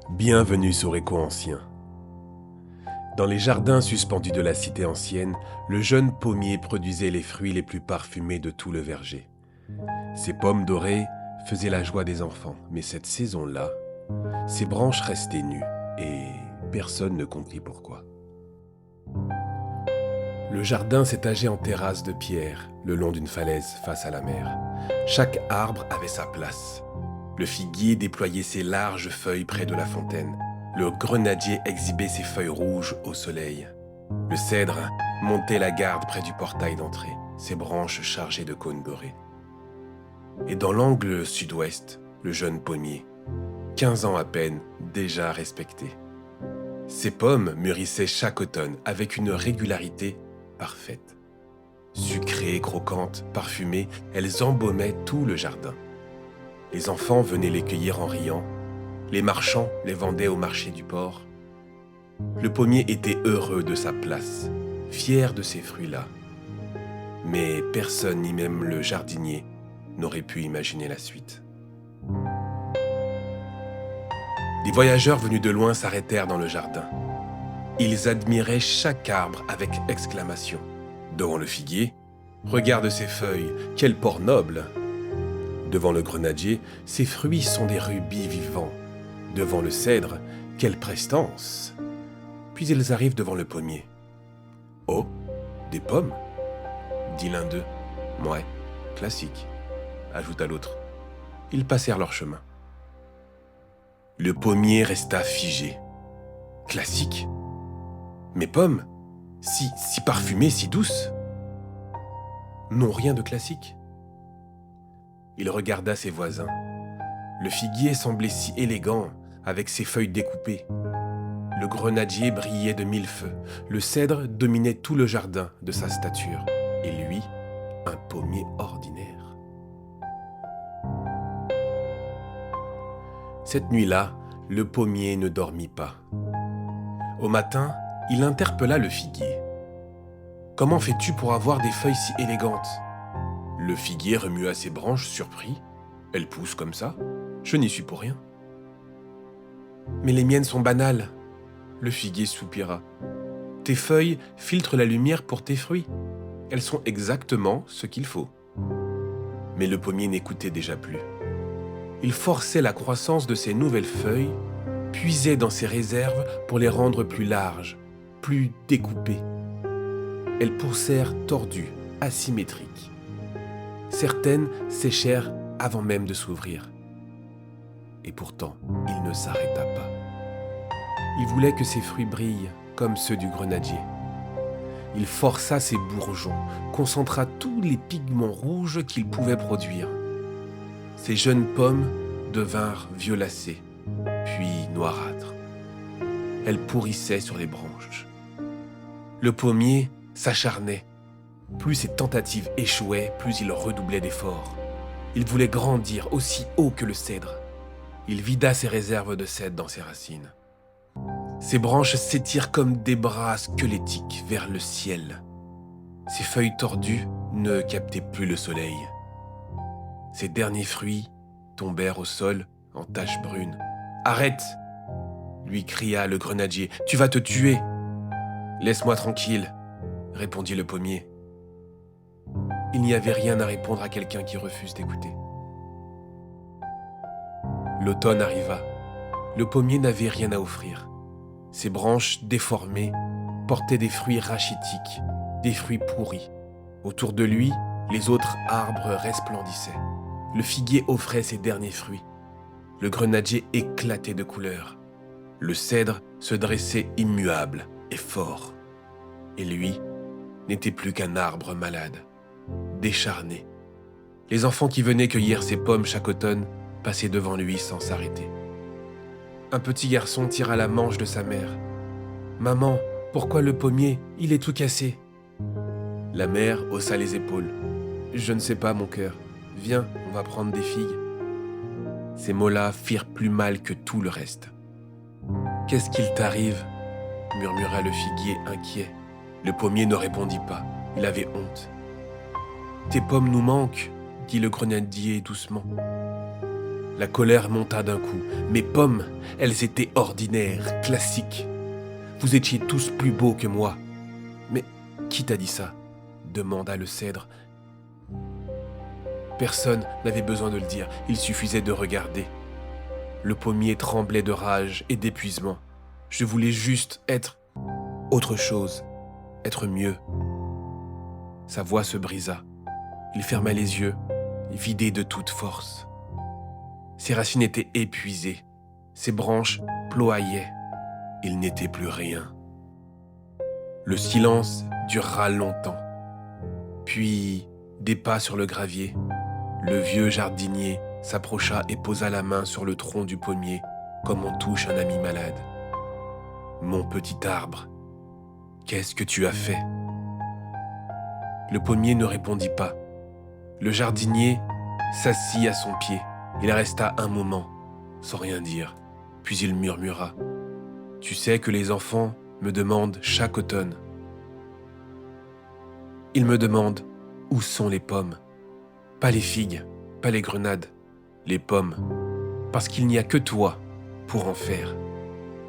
Bienvenue sur Écho Ancien. Dans les jardins suspendus de la cité ancienne, le jeune pommier produisait les fruits les plus parfumés de tout le verger. Ses pommes dorées faisaient la joie des enfants, mais cette saison-là, ses branches restaient nues et personne ne comprit pourquoi. Le jardin s'étageait en terrasse de pierre, le long d'une falaise face à la mer. Chaque arbre avait sa place. Le figuier déployait ses larges feuilles près de la fontaine. Le grenadier exhibait ses feuilles rouges au soleil. Le cèdre montait la garde près du portail d'entrée, ses branches chargées de cônes dorés. Et dans l'angle sud-ouest, le jeune pommier, 15 ans à peine, déjà respecté. Ses pommes mûrissaient chaque automne avec une régularité parfaite. Sucrées, croquantes, parfumées, elles embaumaient tout le jardin. Les enfants venaient les cueillir en riant. Les marchands les vendaient au marché du port. Le pommier était heureux de sa place, fier de ces fruits-là. Mais personne, ni même le jardinier, n'aurait pu imaginer la suite. Des voyageurs venus de loin s'arrêtèrent dans le jardin. Ils admiraient chaque arbre avec exclamation. Devant le figuier, « Regarde ces feuilles, quel port noble !» Devant le grenadier, « Ces fruits sont des rubis vivants !» Devant le cèdre, « Quelle prestance !» Puis ils arrivent devant le pommier. « Oh, des pommes !» dit l'un d'eux. « Ouais, classique !» ajouta l'autre. Ils passèrent leur chemin. Le pommier resta figé. « Classique ? Mes pommes, si parfumées, si douces, n'ont rien de classique. » Il regarda ses voisins. Le figuier semblait si élégant, avec ses feuilles découpées. Le grenadier brillait de mille feux. Le cèdre dominait tout le jardin de sa stature. Et lui, un pommier ordinaire. Cette nuit-là, le pommier ne dormit pas. Au matin, il interpella le figuier. « Comment fais-tu pour avoir des feuilles si élégantes ?» Le figuier remua ses branches, surpris. « Elles poussent comme ça ? Je n'y suis pour rien. »« Mais les miennes sont banales. » Le figuier soupira. « Tes feuilles filtrent la lumière pour tes fruits. Elles sont exactement ce qu'il faut. » Mais le pommier n'écoutait déjà plus. Il forçait la croissance de ses nouvelles feuilles, puisait dans ses réserves pour les rendre plus larges, plus découpées. Elles poussèrent tordues, asymétriques. Certaines séchèrent avant même de s'ouvrir. Et pourtant, il ne s'arrêta pas. Il voulait que ses fruits brillent comme ceux du grenadier. Il força ses bourgeons, concentra tous les pigments rouges qu'il pouvait produire. Ses jeunes pommes devinrent violacées, puis noirâtres. Elles pourrissaient sur les branches. Le pommier s'acharnait. Plus ses tentatives échouaient, plus il redoublait d'efforts. Il voulait grandir aussi haut que le cèdre. Il vida ses réserves de cèdre dans ses racines. Ses branches s'étirent comme des bras squelettiques vers le ciel. Ses feuilles tordues ne captaient plus le soleil. Ses derniers fruits tombèrent au sol en taches brunes. « Arrête !» lui cria le grenadier. « Tu vas te tuer !»« Laisse-moi tranquille !» répondit le pommier. Il n'y avait rien à répondre à quelqu'un qui refuse d'écouter. L'automne arriva. Le pommier n'avait rien à offrir. Ses branches déformées portaient des fruits rachitiques, des fruits pourris. Autour de lui, les autres arbres resplendissaient. Le figuier offrait ses derniers fruits. Le grenadier éclatait de couleurs. Le cèdre se dressait immuable et fort. Et lui n'était plus qu'un arbre malade, décharné. Les enfants qui venaient cueillir ses pommes chaque automne passaient devant lui sans s'arrêter. Un petit garçon tira la manche de sa mère. « Maman, pourquoi le pommier, il est tout cassé ?» La mère haussa les épaules. « Je ne sais pas, mon cœur. Viens, on va prendre des figues. » Ces mots-là firent plus mal que tout le reste. « Qu'est-ce qu'il t'arrive ?» murmura le figuier inquiet. Le pommier ne répondit pas. Il avait honte. « Tes pommes nous manquent, dit le grenadier doucement. La colère monta d'un coup. Mes pommes, elles étaient ordinaires, classiques. Vous étiez tous plus beaux que moi. Mais qui t'a dit ça ? Demanda le cèdre. Personne n'avait besoin de le dire, il suffisait de regarder. Le pommier tremblait de rage et d'épuisement. Je voulais juste être autre chose, être mieux. Sa voix se brisa. Il ferma les yeux, vidé de toute force. Ses racines étaient épuisées, ses branches ployaient. Il n'était plus rien. Le silence dura longtemps. Puis, des pas sur le gravier. Le vieux jardinier s'approcha et posa la main sur le tronc du pommier, comme on touche un ami malade. « Mon petit arbre, qu'est-ce que tu as fait ?» Le pommier ne répondit pas. Le jardinier s'assit à son pied. Il resta un moment, sans rien dire, puis il murmura. « Tu sais que les enfants me demandent chaque automne. Ils me demandent où sont les pommes. Pas les figues, pas les grenades, les pommes, parce qu'il n'y a que toi pour en faire. »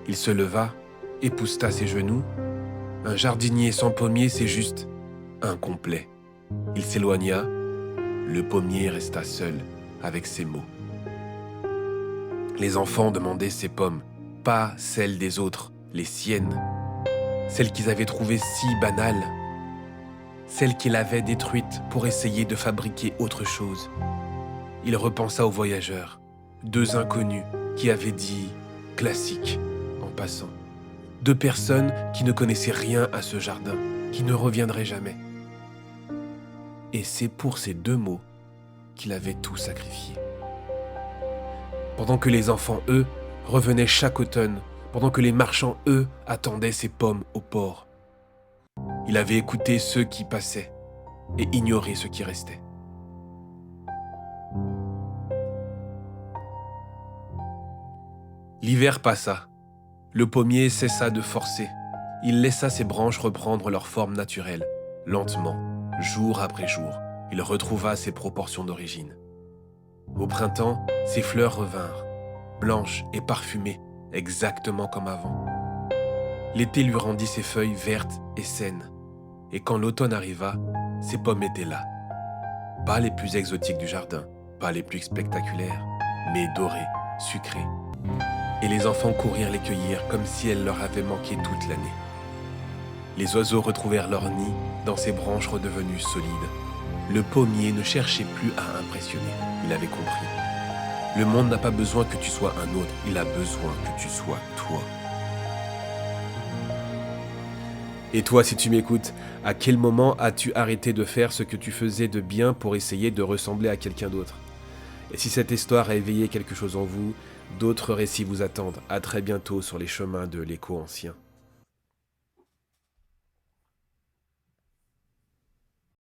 Il se leva, épousseta ses genoux. Un jardinier sans pommier, c'est juste incomplet. Il s'éloigna. Le pommier resta seul avec ses mots. Les enfants demandaient ces pommes, pas celles des autres, les siennes, celles qu'ils avaient trouvées si banales, celles qu'il avait détruites pour essayer de fabriquer autre chose. Il repensa aux voyageurs, deux inconnus qui avaient dit « classique » en passant. Deux personnes qui ne connaissaient rien à ce jardin, qui ne reviendraient jamais. Et c'est pour ces deux mots qu'il avait tout sacrifié. Pendant que les enfants, eux, revenaient chaque automne, pendant que les marchands, eux, attendaient ces pommes au port. Il avait écouté ceux qui passaient et ignoré ceux qui restaient. L'hiver passa. Le pommier cessa de forcer. Il laissa ses branches reprendre leur forme naturelle. Lentement, jour après jour, il retrouva ses proportions d'origine. Au printemps, ses fleurs revinrent, blanches et parfumées, exactement comme avant. L'été lui rendit ses feuilles vertes et saines. Et quand l'automne arriva, ses pommes étaient là. Pas les plus exotiques du jardin, pas les plus spectaculaires, mais dorées, sucrées. Et les enfants courirent les cueillir comme si elles leur avaient manqué toute l'année. Les oiseaux retrouvèrent leur nid dans ces branches redevenues solides. Le pommier ne cherchait plus à impressionner, il avait compris. Le monde n'a pas besoin que tu sois un autre, il a besoin que tu sois toi. Et toi, si tu m'écoutes, à quel moment as-tu arrêté de faire ce que tu faisais de bien pour essayer de ressembler à quelqu'un d'autre ? Et si cette histoire a éveillé quelque chose en vous, d'autres récits vous attendent. À très bientôt sur les chemins de l'écho ancien.